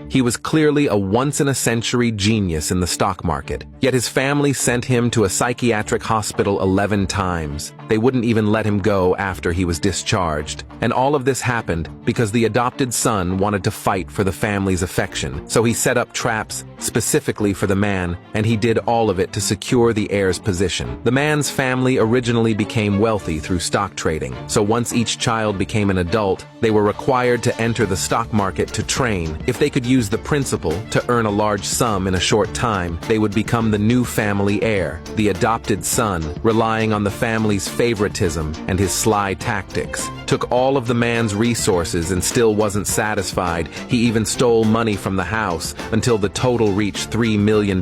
He was clearly a once-in-a-century genius in the stock market, yet his family sent him to a psychiatric hospital 11 times. They wouldn't even let him go after he was discharged. And all of this happened because the adopted son wanted to fight for the family's affection. So he set up traps specifically for the man, and he did all of it to secure the heir's position. The man's family originally became wealthy through stock trading, so once each child became an adult, they were required to enter the stock market to train. If they could use the principal to earn a large sum in a short time, they would become the new family heir, the adopted son, relying on the family's favoritism and his sly tactics. Took all of the man's resources and still wasn't satisfied. He even stole money from the house until the total reached $3 million.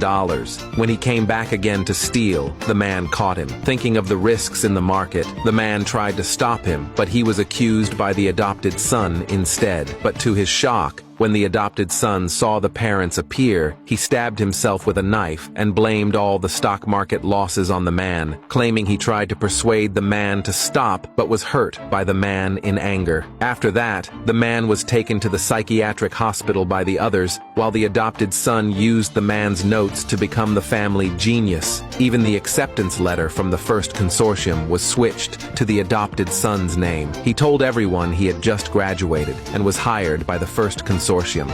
When he came back again to steal, the man caught him. Thinking of the risks in the market, the man tried to stop him, but he was accused by the adopted son instead. But to his shock, when the adopted son saw the parents appear, he stabbed himself with a knife and blamed all the stock market losses on the man, claiming he tried to persuade the man to stop but was hurt by the man in anger. After that, the man was taken to the psychiatric hospital by the others, while the adopted son used the man's notes to become the family genius. Even the acceptance letter from the first consortium was switched to the adopted son's name. He told everyone he had just graduated and was hired by the first consortium.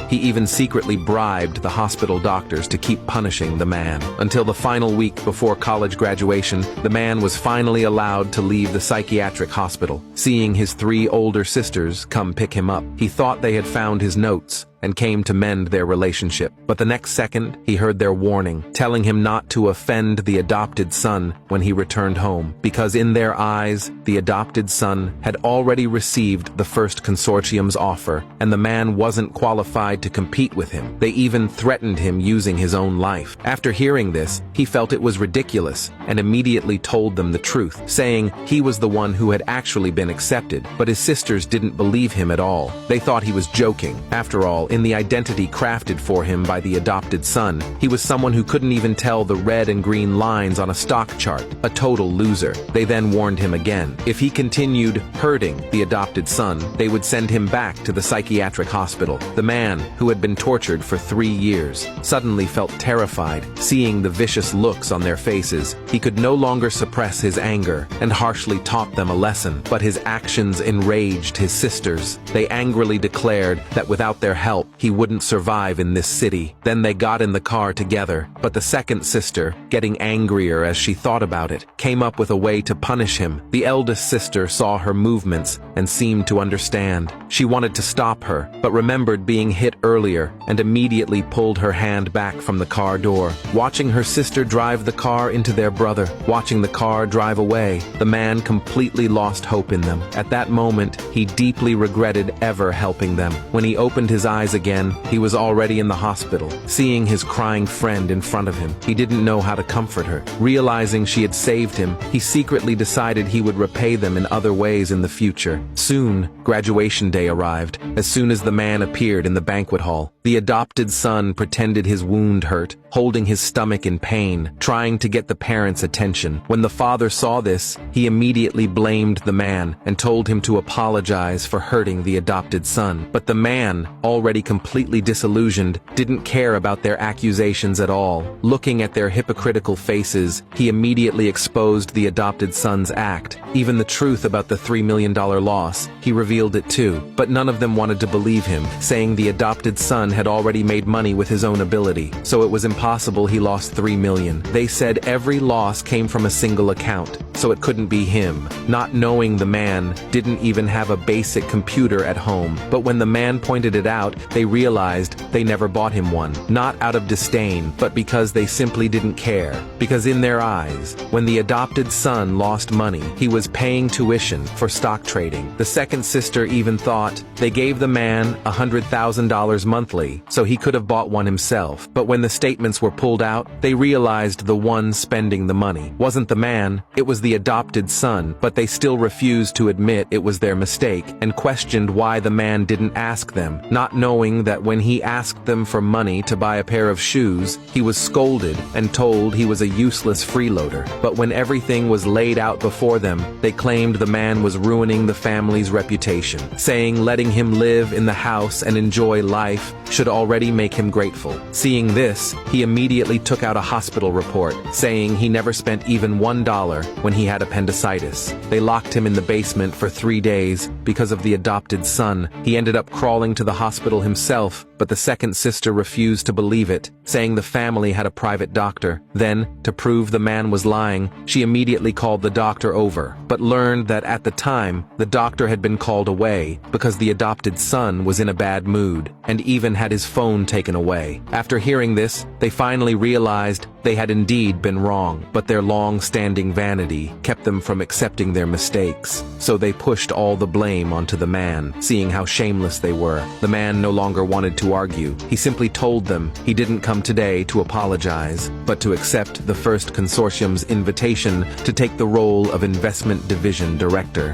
He even secretly bribed the hospital doctors to keep punishing the man. Until the final week before college graduation, the man was finally allowed to leave the psychiatric hospital, seeing his 3 older sisters come pick him up. He thought they had found his notes and came to mend their relationship. But the next second, he heard their warning, telling him not to offend the adopted son when he returned home, because in their eyes, the adopted son had already received the first consortium's offer, and the man wasn't qualified to compete with him. They even threatened him using his own life. After hearing this, he felt it was ridiculous and immediately told them the truth, saying he was the one who had actually been accepted, but his sisters didn't believe him at all. They thought he was joking. After all, in the identity crafted for him by the adopted son, he was someone who couldn't even tell the red and green lines on a stock chart, a total loser. They then warned him again. If he continued hurting the adopted son, they would send him back to the psychiatric hospital. The man, who had been tortured for 3 years, suddenly felt terrified, seeing the vicious looks on their faces. He could no longer suppress his anger and harshly taught them a lesson, but his actions enraged his sisters. They angrily declared that without their help, he wouldn't survive in this city. Then they got in the car together, but the second sister, getting angrier as she thought about it, came up with a way to punish him. The eldest sister saw her movements and seemed to understand. She wanted to stop her, but remembered being hit earlier and immediately pulled her hand back from the car door. Watching her sister drive the car into their brother, watching the car drive away, the man completely lost hope in them. At that moment, he deeply regretted ever helping them. When he opened his eyes again, he was already in the hospital. Seeing his crying friend in front of him, he didn't know how to comfort her. Realizing she had saved him, he secretly decided he would repay them in other ways in the future. Soon, graduation day arrived. As soon as the man appeared in the banquet hall, the adopted son pretended his wound hurt, holding his stomach in pain, trying to get the parents' attention. When the father saw this, he immediately blamed the man and told him to apologize for hurting the adopted son. But the man, already completely disillusioned, didn't care about their accusations at all. Looking at their hypocritical faces, he immediately exposed the adopted son's act. Even the truth about the $3 million loss, he revealed it too. But none of them wanted to believe him, saying the adopted son had already made money with his own ability, so it was impossible he lost $3 million. They said every loss came from a single account, so it couldn't be him. Not knowing the man didn't even have a basic computer at home. But when the man pointed it out, they realized they never bought him one. Not out of disdain, but because they simply didn't care. Because in their eyes, when the adopted son lost money, he was paying tuition for stock trading. The second sister even thought they gave the man $100,000 monthly, so he could have bought one himself. But when the statements documents were pulled out, they realized the one spending the money wasn't the man, it was the adopted son, but they still refused to admit it was their mistake and questioned why the man didn't ask them, not knowing that when he asked them for money to buy a pair of shoes, he was scolded and told he was a useless freeloader. But when everything was laid out before them, they claimed the man was ruining the family's reputation, saying letting him live in the house and enjoy life should already make him grateful. Seeing this, he immediately took out a hospital report, saying he never spent even $1 when he had appendicitis. They locked him in the basement for 3 days because of the adopted son. He ended up crawling to the hospital himself, but the second sister refused to believe it, saying the family had a private doctor. Then, to prove the man was lying, she immediately called the doctor over, but learned that at the time, the doctor had been called away because the adopted son was in a bad mood, and even had his phone taken away. After hearing this, they finally realized they had indeed been wrong, but their long-standing vanity kept them from accepting their mistakes. So they pushed all the blame onto the man, seeing how shameless they were. The man no longer wanted to argue. He simply told them he didn't come today to apologize, but to accept the First Consortium's invitation to take the role of Investment Division Director.